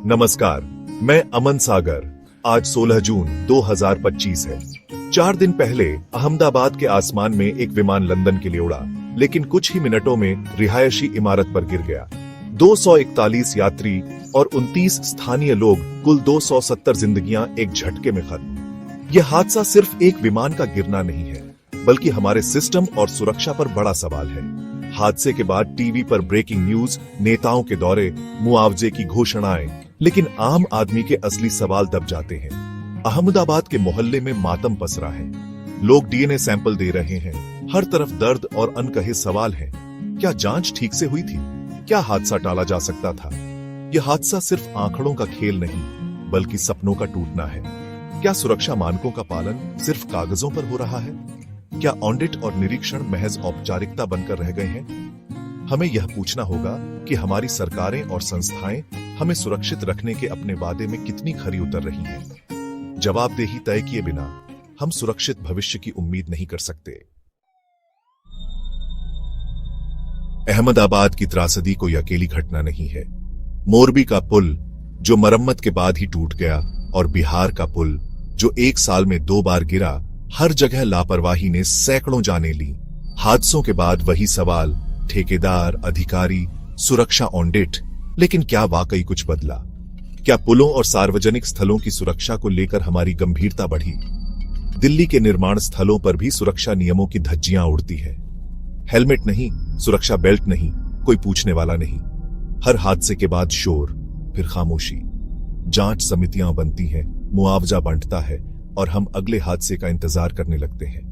नमस्कार, मैं अमन सागर। आज 16 जून 2025 है। 4 दिन पहले अहमदाबाद के आसमान में एक विमान लंदन के लिए उड़ा, लेकिन कुछ ही मिनटों में रिहायशी इमारत पर गिर गया। 241 यात्री और 29 स्थानीय लोग, कुल 270 जिंदगियां एक झटके में खत्म। यह हादसा सिर्फ एक विमान का गिरना नहीं है, बल्कि हमारे सिस्टम और सुरक्षा पर बड़ा सवाल है। हादसे के बाद टीवी पर ब्रेकिंग न्यूज, नेताओं के दौरे, मुआवजे की घोषणाएं, लेकिन आम आदमी के असली सवाल दब जाते हैं। अहमदाबाद के मोहल्ले में मातम पसरा है। लोग डीएनए सैंपल दे रहे हैं। हर तरफ दर्द और अनकहे सवाल हैं। क्या जांच ठीक से हुई थी? क्या हादसा टाला जा सकता था? यह हादसा सिर्फ आंकड़ों का खेल नहीं, बल्कि सपनों का टूटना है। क्या सुरक्षा मानकों का पालन सिर्फ कागजों पर हो रहा है? क्या ऑडिट और निरीक्षण महज औपचारिकता बनकर रह गए हैं? हमें यह पूछना होगा कि हमारी सरकारें और संस्थाएं हमें सुरक्षित रखने के अपने वादे में कितनी खरी उतर रही हैं। जवाबदेही तय किए बिना हम सुरक्षित भविष्य की उम्मीद नहीं कर सकते। अहमदाबाद की त्रासदी कोई अकेली घटना नहीं है। मोरबी का पुल जो मरम्मत के बाद ही टूट गया, और बिहार का पुल जो 1 साल में 2 बार गिरा, हर जगह लापरवाही ने सैकड़ों जानें ली। हादसों के बाद वही सवाल, ठेकेदार, अधिकारी, सुरक्षा ऑडिट, लेकिन क्या वाकई कुछ बदला? क्या पुलों और सार्वजनिक स्थलों की सुरक्षा को लेकर हमारी गंभीरता बढ़ी? दिल्ली के निर्माण स्थलों पर भी सुरक्षा नियमों की धज्जियां उड़ती है। हेलमेट नहीं, सुरक्षा बेल्ट नहीं, कोई पूछने वाला नहीं। हर हादसे के बाद शोर, फिर खामोशी। जांच समितियां बनती हैं, मुआवजा बंटता है, और हम अगले हादसे का इंतजार करने लगते हैं।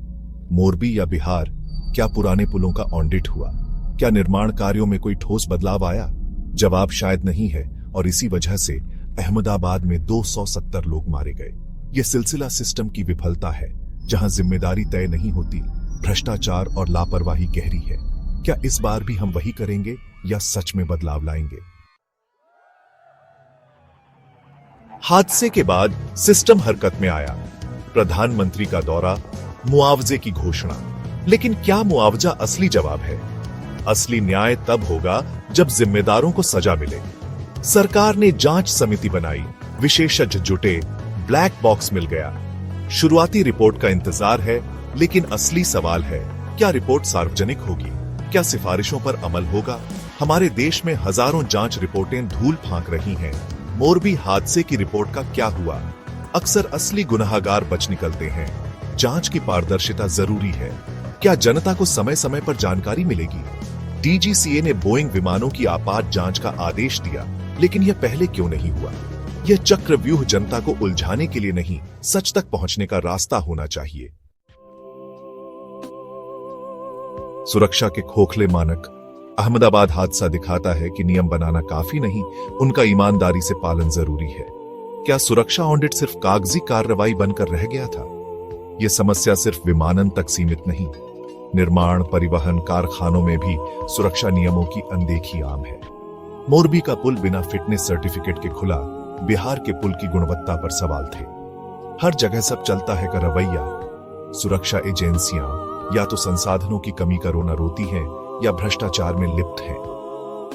मोरबी या बिहार, क्या पुराने पुलों का ऑडिट हुआ? क्या निर्माण कार्यों में कोई ठोस बदलाव आया? जवाब शायद नहीं है, और इसी वजह से अहमदाबाद में 270 लोग मारे गए। यह सिलसिला सिस्टम की विफलता है, जहां जिम्मेदारी तय नहीं होती, भ्रष्टाचार और लापरवाही गहरी है। क्या इस बार भी हम वही करेंगे या सच में बदलाव लाएंगे? हादसे के बाद सिस्टम हरकत में आया। प्रधानमंत्री का दौरा, मुआवजे की घोषणा। लेकिन क्या मुआवजा असली जवाब है? असली न्याय तब होगा जब जिम्मेदारों को सजा मिले। सरकार ने जांच समिति बनाई, विशेषज्ञ जुटे, ब्लैक बॉक्स मिल गया। शुरुआती रिपोर्ट का इंतजार है, लेकिन असली सवाल है, क्या रिपोर्ट सार्वजनिक होगी? क्या सिफारिशों पर अमल होगा? हमारे देश में हजारों जांच रिपोर्टें धूल फांक रही हैं। मोरबी हादसे की रिपोर्ट का क्या हुआ? अक्सर असली गुनहगार बच निकलते हैं। जांच की पारदर्शिता जरूरी है। क्या जनता को समय समय पर जानकारी मिलेगी? डीजीसीए ने बोइंग विमानों की आपात जांच का आदेश दिया, लेकिन यह पहले क्यों नहीं हुआ? यह चक्रव्यूह जनता को उलझाने के लिए नहीं, सच तक पहुंचने का रास्ता होना चाहिए। सुरक्षा के खोखले मानक। अहमदाबाद हादसा दिखाता है कि नियम बनाना काफी नहीं, उनका ईमानदारी से पालन जरूरी है। क्या सुरक्षा ऑडिट सिर्फ कागजी कार्रवाई बनकर रह गया था? यह समस्या सिर्फ विमानन तक सीमित नहीं, निर्माण, परिवहन, कारखानों में भी सुरक्षा नियमों की अनदेखी आम है। मोरबी का पुल बिना फिटनेस सर्टिफिकेट के खुला, बिहार के पुल की गुणवत्ता पर सवाल थे। हर जगह सब चलता है का रवैया। सुरक्षा एजेंसियां या तो संसाधनों की कमी का रोना रोती हैं, या भ्रष्टाचार में लिप्त हैं।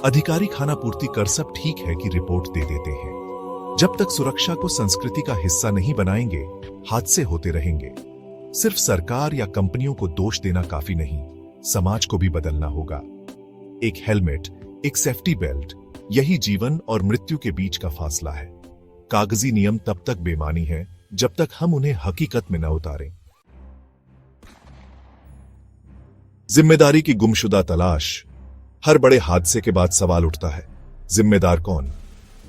अधिकारी खाना पूर्ति कर सब ठीक है कि रिपोर्ट दे देते हैं। जब तक सुरक्षा को संस्कृति का हिस्सा नहीं बनाएंगे, हादसे होते रहेंगे। सिर्फ सरकार या कंपनियों को दोष देना काफी नहीं, समाज को भी बदलना होगा। एक हेलमेट, एक सेफ्टी बेल्ट, यही जीवन और मृत्यु के बीच का फासला है। कागजी नियम तब तक बेमानी है जब तक हम उन्हें हकीकत में न उतारें। जिम्मेदारी की गुमशुदा तलाश। हर बड़े हादसे के बाद सवाल उठता है, जिम्मेदार कौन?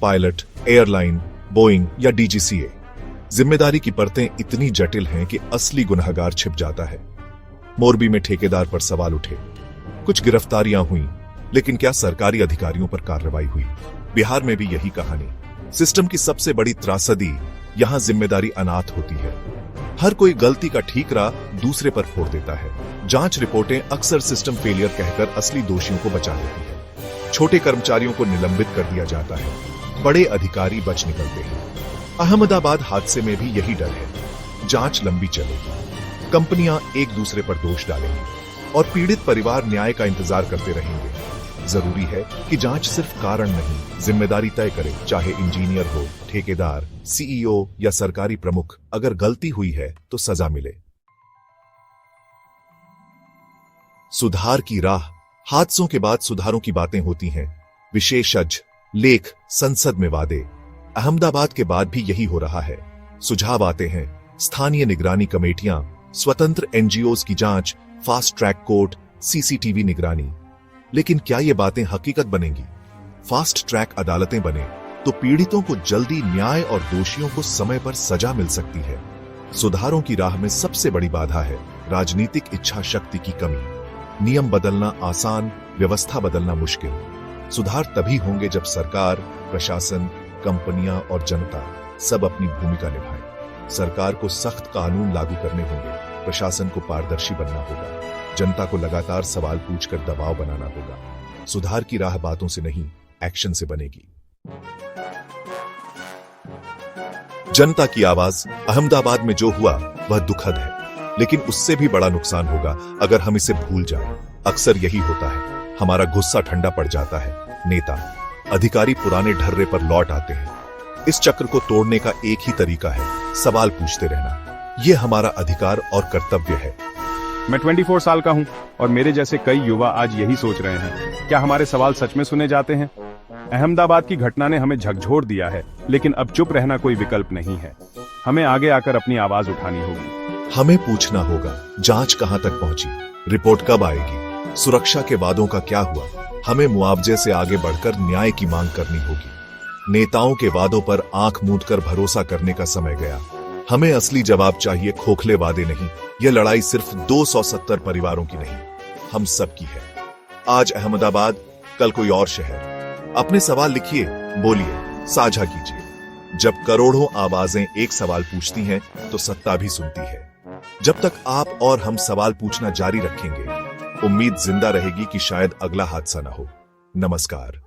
पायलट, एयरलाइन, बोइंग या डीजीसीए? जिम्मेदारी की परतें इतनी जटिल हैं कि असली गुनहगार छिप जाता है। मोरबी में ठेकेदार पर सवाल उठे। कुछ गिरफ्तारियां हुई, लेकिन क्या सरकारी अधिकारियों पर कार्रवाई हुई? बिहार में भी यही कहानी। सिस्टम की सबसे बड़ी त्रासदी, यहां जिम्मेदारी अनाथ होती है। हर कोई गलती का ठीकरा दूसरे पर फोड़ देता है। जांच रिपोर्टें अक्सर सिस्टम फेलियर कहकर असली दोषियों को बचा लेती है। छोटे कर्मचारियों को निलंबित कर दिया जाता है, बड़े अधिकारी बच निकलते हैं। अहमदाबाद हादसे में भी यही डर है। जांच लंबी चलेगी, कंपनियां एक दूसरे पर दोष डालेंगी, और पीड़ित परिवार न्याय का इंतजार करते रहेंगे। जरूरी है कि जांच सिर्फ कारण नहीं, जिम्मेदारी तय करे। चाहे इंजीनियर हो, ठेकेदार, सीईओ या सरकारी प्रमुख, अगर गलती हुई है तो सजा मिले। सुधार की राह। हादसों के बाद सुधारों की बातें होती हैं। विशेषज्ञ, लेख, संसद में वादे। अहमदाबाद के बाद भी यही हो रहा है। सुझाव आते हैं, स्थानीय निगरानी कमेटियां, स्वतंत्र एनजीओज की जांच, फास्ट ट्रैक कोर्ट, सीसीटीवी निगरानी। लेकिन क्या ये बातें हकीकत बनेंगी? फास्ट ट्रैक अदालतें बने तो पीड़ितों को जल्दी न्याय और दोषियों को समय पर सजा मिल सकती है। सुधारों की राह में सबसे बड़ी बाधा है राजनीतिक इच्छा शक्ति की कमी। नियम बदलना आसान, व्यवस्था बदलना मुश्किल। सुधार तभी होंगे जब सरकार, प्रशासन, कंपनियां और जनता सब अपनी भूमिका निभाएं। सरकार को सख्त कानून लागू करने होंगे, प्रशासन को पारदर्शी बनना होगा, जनता को लगातार सवाल पूछकर दबाव बनाना होगा। सुधार की राह बातों से नहीं, एक्शन से बनेगी। जनता की आवाज। अहमदाबाद में जो हुआ वह दुखद है, लेकिन उससे भी बड़ा नुकसान होगा अगर हम इसे भूल जाएं। अक्सर यही होता है, हमारा गुस्सा ठंडा पड़ जाता है, नेता, अधिकारी पुराने ढर्रे पर लौट आते हैं। इस चक्र को तोड़ने का एक ही तरीका है, सवाल पूछते रहना। यह हमारा अधिकार और कर्तव्य है। मैं 24 साल का हूं और मेरे जैसे कई युवा आज यही सोच रहे हैं, क्या हमारे सवाल सच में सुने जाते हैं? अहमदाबाद की घटना ने हमें झकझोर दिया है, लेकिन अब चुप रहना कोई विकल्प नहीं है। हमें आगे आकर अपनी आवाज उठानी होगी। हमें पूछना होगा, जांच कहां तक पहुंची, रिपोर्ट कब आएगी, सुरक्षा के वादों का क्या हुआ। हमें मुआवजे से आगे बढ़कर न्याय की मांग करनी होगी। नेताओं के वादों पर आंख मूंदकर भरोसा करने का समय गया। हमें असली जवाब चाहिए, खोखले वादे नहीं। यह लड़ाई सिर्फ 270 परिवारों की नहीं, हम सब की है। आज अहमदाबाद, कल कोई और शहर। अपने सवाल लिखिए, बोलिए, साझा कीजिए। जब करोड़ों आवाजें एक सवाल पूछती हैं तो सत्ता भी सुनती है। जब तक आप और हम सवाल पूछना जारी रखेंगे, उम्मीद जिंदा रहेगी कि शायद अगला हादसा ना हो। नमस्कार।